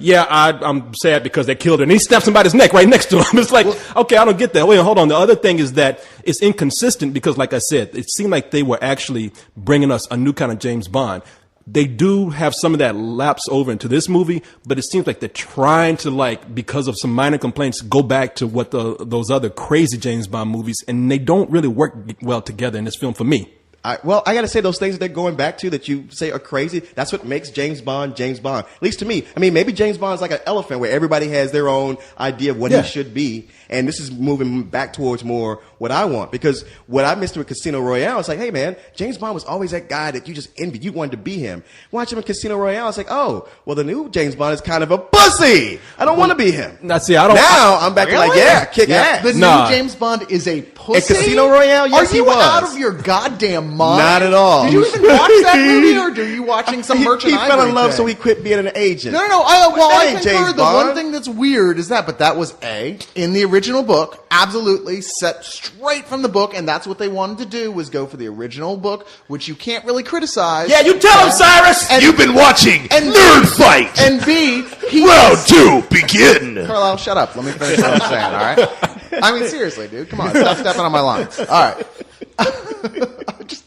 Yeah, I'm sad because they killed her. And he snapped somebody's neck right next to him. It's like, okay, I don't get that. Wait, hold on. The other thing is that it's inconsistent because, like I said, it seemed like they were actually bringing us a new kind of James Bond. They do have some of that lapse over into this movie, but it seems like they're trying to, like, because of some minor complaints, go back to what those other crazy James Bond movies, and they don't really work well together in this film for me. I got to say, those things that they're going back to that you say are crazy, that's what makes James Bond James Bond. At least to me. I mean, maybe James Bond's like an elephant where everybody has their own idea of what he should be. And this is moving back towards more what I want. Because what I missed with Casino Royale, it's like, hey, man, James Bond was always that guy that you just envied. You wanted to be him. Watch him in Casino Royale, it's like, oh, well, the new James Bond is kind of a pussy. I don't want to be him. Now, I'm back to like, kick ass. The new James Bond is a pussy? In Casino Royale, yes, Are he you was. out of your goddamn mind? Not at all. Did you even watch that movie, or are you watching some merchant He fell in Ivory love, thing? so he quit being an agent. No. That I ain't think James the one Bond. thing that's weird is that, but that was in the original book, absolutely set straight from the book, and that's what they wanted to do, was go for the original book, which you can't really criticize. Yeah, you tell him, Cyrus! You've been watching Nerd Fight! And B, Round 2, begin! Carlyle, shut up. Let me finish what I'm saying, all right? I mean, seriously, dude. Come on. Stop stepping on my lines. All right.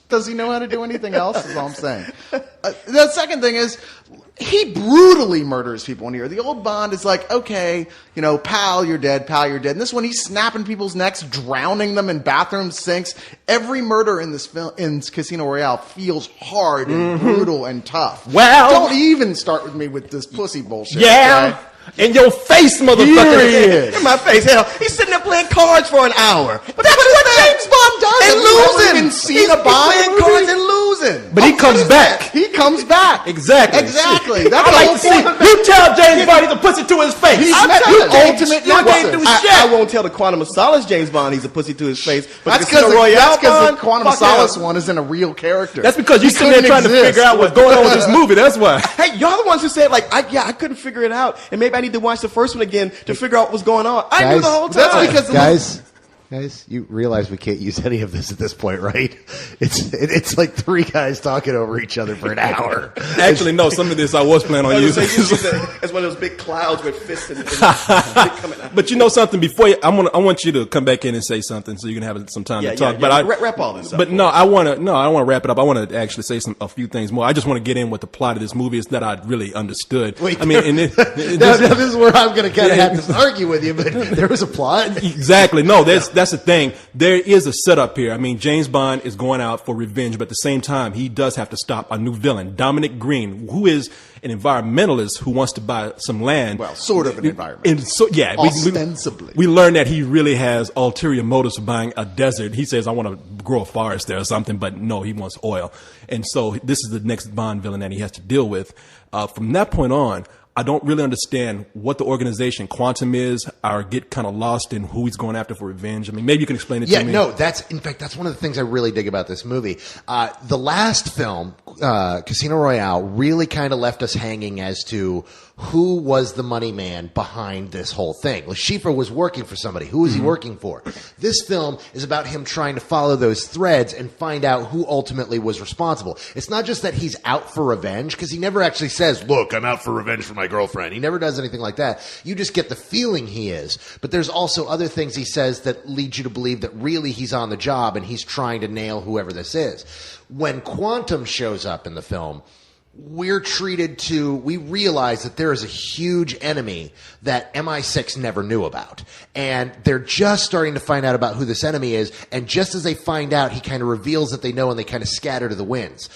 Does he know how to do anything else? Is all I'm saying. The second thing is, he brutally murders people in here. The old Bond is like, okay, pal, you're dead, pal, you're dead. And this one, he's snapping people's necks, drowning them in bathroom sinks. Every murder in this film, in Casino Royale, feels hard and brutal and tough. Well, don't even start with me with this pussy bullshit. Yeah. Okay? In your face, motherfucker. Here he is. In my face. Hell, he's sitting there playing cards for an hour. But that's what James Bond does. And Have you ever losing. even seen a Bond playing movie? cards and losing. But he comes back. He comes back. Exactly. Exactly. That's I the like whole to see. point. You tell James Bond he's a pussy to his face. He's I'm the telling you. ultimate You ain't narcissist. do shit. I won't tell the Quantum of Solace James Bond he's a pussy to his face. But That's the Casino because Royale the Bond, Quantum of fuck Solace him. one isn't a real character. That's because you He sitting there couldn't trying to exist. figure out what's going on with this movie. That's why. Hey, y'all the ones who said, like, I couldn't figure it out. And maybe I need to watch the first one again to figure out what's going on. I knew the whole time. That's because Guys, you realize we can't use any of this at this point, right? It's like three guys talking over each other for an hour. Actually, no. Some of this I was planning on using. It's one of those big clouds with fists and coming out. But you know something? Before I want you to come back in and say something, so you can have some time to talk. But wrap all this up. But no, I don't want to wrap it up. I want to actually say a few things more. I just want to get in what the plot of this movie is that I really understood. Wait, I mean, this is where I'm going to kind of have to argue with you. But there was a plot. Exactly. No, that's the thing. There is a setup here. I mean, James Bond is going out for revenge, but at the same time, he does have to stop a new villain, Dominic Green, who is an environmentalist who wants to buy some land. Well, sort of an environmentalist. And so, yeah, ostensibly. We learned that he really has ulterior motives for buying a desert. He says, I want to grow a forest there or something, but no, he wants oil. And so this is the next Bond villain that he has to deal with. From that point on, I don't really understand what the organization Quantum is, or get kind of lost in who he's going after for revenge. I mean, maybe you can explain it to me. Yeah, no, that's one of the things I really dig about this movie. The last film, Casino Royale, really kind of left us hanging as to who was the money man behind this whole thing. Le Chiffre was working for somebody. Who was he working for? This film is about him trying to follow those threads and find out who ultimately was responsible. It's not just that he's out for revenge, because he never actually says, look, I'm out for revenge for my girlfriend. He never does anything like that. You just get the feeling he is. But there's also other things he says that lead you to believe that really he's on the job and he's trying to nail whoever this is. When Quantum shows up in the film, we realize that there is a huge enemy that MI6 never knew about. And they're just starting to find out about who this enemy is. And just as they find out, he kind of reveals that they know, and they kind of scatter to the winds.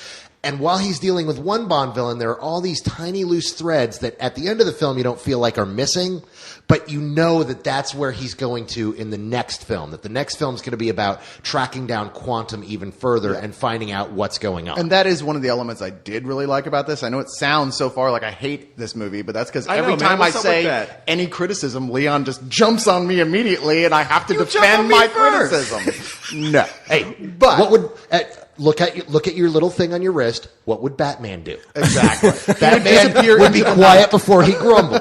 And while he's dealing with one Bond villain, there are all these tiny loose threads that at the end of the film you don't feel like are missing, but you know that that's where he's going to in the next film, that the next film's going to be about tracking down Quantum even further and finding out what's going on. And that is one of the elements I did really like about this. I know it sounds so far like I hate this movie, but that's because every time I say any criticism, Leon just jumps on me immediately, and I have to defend my criticism. No. Hey, but what would... Look at your little thing on your wrist. What would Batman do? Exactly. Batman would be quiet before he grumbled.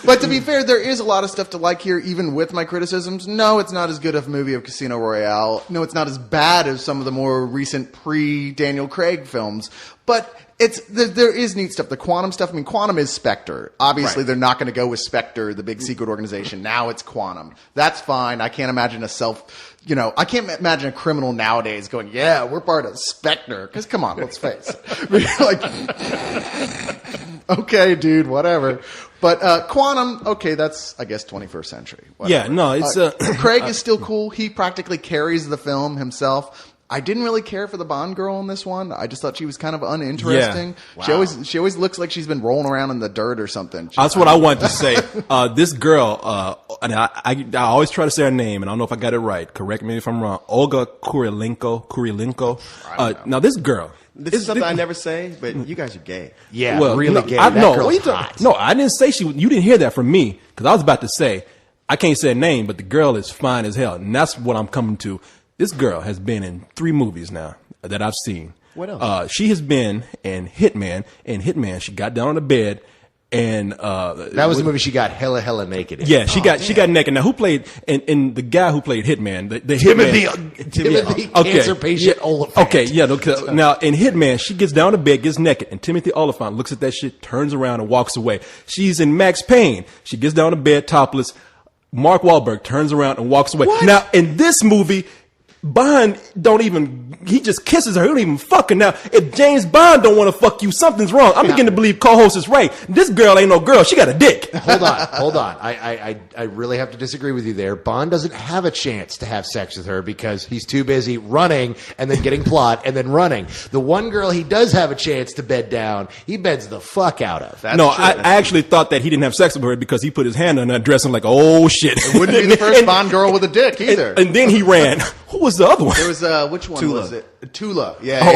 But to be fair, there is a lot of stuff to like here, even with my criticisms. No, it's not as good of a movie of Casino Royale. No, it's not as bad as some of the more recent pre-Daniel Craig films. But There is neat stuff. The quantum stuff. I mean, quantum is Spectre. Obviously, Right. they're not going to go with Spectre, the big secret organization. Now it's quantum. That's fine. I can't imagine I can't imagine a criminal nowadays going, "Yeah, we're part of Spectre." Because come on, let's face it. Like, okay, dude, whatever. But quantum, okay, that's I guess 21st century. Whatever. Yeah, no, it's Craig is still cool. He practically carries the film himself. I didn't really care for the Bond girl in this one. I just thought she was kind of uninteresting. Yeah. Wow. She always looks like she's been rolling around in the dirt or something. That's what I wanted to say. This girl, and I always try to say her name, and I don't know if I got it right. Correct me if I'm wrong. Olga Kurilenko. Now this girl. This is something I never say, but you guys are gay. Yeah, Well, really no, gay. I, That no, girl's what you talking- hot. no, I didn't say you didn't hear that from me because I was about to say I can't say her name, but the girl is fine as hell, and that's what I'm coming to. This girl has been in 3 movies now that I've seen. What else? She has been in Hitman. In Hitman, she got down on the bed and That was the movie she got hella naked in. yeah, she got naked. Now, who played and the guy who played Hitman, the Hitman, Timothy Okay. cancer patient Yeah. Oliphant. Okay, yeah. Okay. Now in Hitman, she gets down to bed, gets naked, and Timothy Oliphant looks at that shit, turns around, and walks away. She's in Max Payne. She gets down to bed topless. Mark Wahlberg turns around and walks away. What? Now in this movie, Bond he just kisses her. He don't even fuck her. Now, if James Bond don't want to fuck you, something's wrong. I'm beginning to believe co-host is right. This girl ain't no girl. She got a dick. Hold on. I really have to disagree with you there. Bond doesn't have a chance to have sex with her because he's too busy running and then getting plot and then running. The one girl he does have a chance to bed down, he beds the fuck out of. No, I actually thought that he didn't have sex with her because he put his hand on her dress and like, oh shit. It wouldn't be the first Bond girl with a dick either. And then he ran. Who was the other one? There was which one Tula. was it? Tula. Yeah.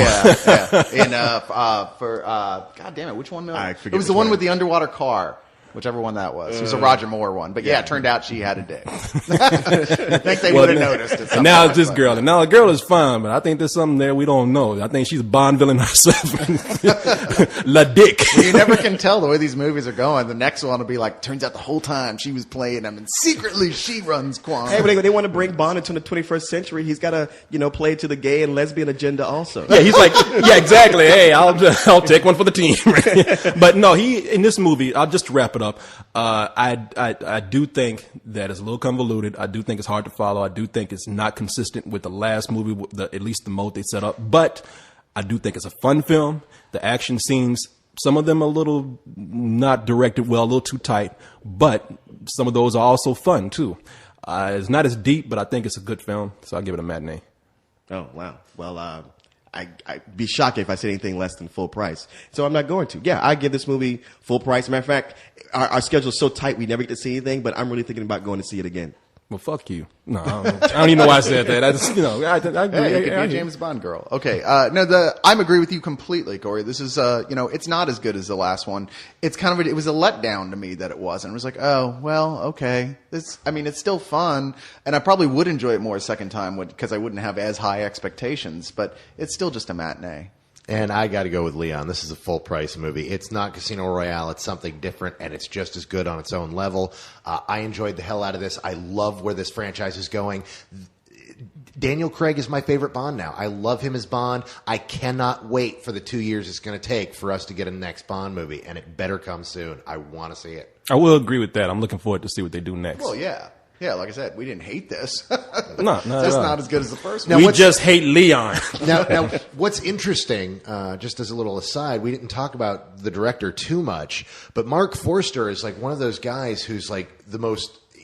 In God damn it, which one? I It forget was the which one one. with the underwater car. Whichever one that was. It was a Roger Moore one. But yeah, it turned out she had a dick. I think they would have noticed it. And now it's this girl. And now the girl is fine, but I think there's something there we don't know. I think she's a Bond villain herself. La Dick. You never can tell the way these movies are going. The next one will be like, turns out the whole time she was playing him, and secretly she runs Quantum. Hey, but they want to bring Bond into the 21st century. He's got to, play to the gay and lesbian agenda also. Yeah, he's like, yeah, exactly. Hey, I'll take one for the team. But no, in this movie, I'll just wrap it up. I do think that it's a little convoluted. I do think it's hard to follow. I do think it's not consistent with the last movie, at least the mode they set up. But I do think it's a fun film. The action scenes, some of them a little not directed well, a little too tight. But some of those are also fun too. It's not as deep, but I think it's a good film. So I'll give it a matinee. Oh, wow. Well, I'd be shocked if I said anything less than full price. So I'm not going to. Yeah, I give this movie full price. Matter of fact, our schedule's so tight we never get to see anything, but I'm really thinking about going to see it again. Well, fuck you. No, I don't even know why I said that. I just, I agree. Hey, it could be a James Bond girl. Okay. I'm agree with you completely, Corey. This is, it's not as good as the last one. It's kind of, it was a letdown to me that it wasn't. It was like, oh, well, okay. It's still fun. And I probably would enjoy it more a second time because I wouldn't have as high expectations, but it's still just a matinee. And I got to go with Leon. This is a full price movie. It's not Casino Royale. It's something different, and it's just as good on its own level. I enjoyed the hell out of this. I love where this franchise is going. Daniel Craig is my favorite Bond now. I love him as Bond. I cannot wait for the 2 years it's going to take for us to get a next Bond movie, and it better come soon. I want to see it. I will agree with that. I'm looking forward to see what they do next. Well, yeah. Yeah, like I said, we didn't hate this. No, It's not as good as the first we one. just hate Leon. Now, what's interesting, just as a little aside, we didn't talk about the director too much, but Mark Forster is like one of those guys who's like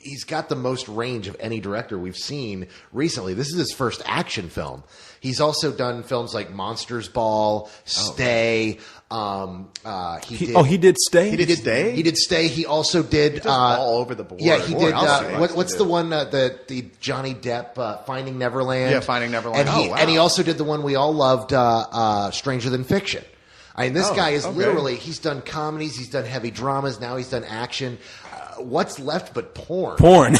he's got the most range of any director we've seen recently. This is his first action film. He's also done films like Monsters Ball, Stay. He did Stay? He did Stay? He did Stay. He also did all over the board. Yeah, he Boy, did. I'll see What's the one? The Johnny Depp Finding Neverland. Yeah, Finding Neverland. And he also did the one we all loved, Stranger Than Fiction. I mean, this guy is literally, he's done comedies, he's done heavy dramas, now he's done action. What's left but porn? Porn.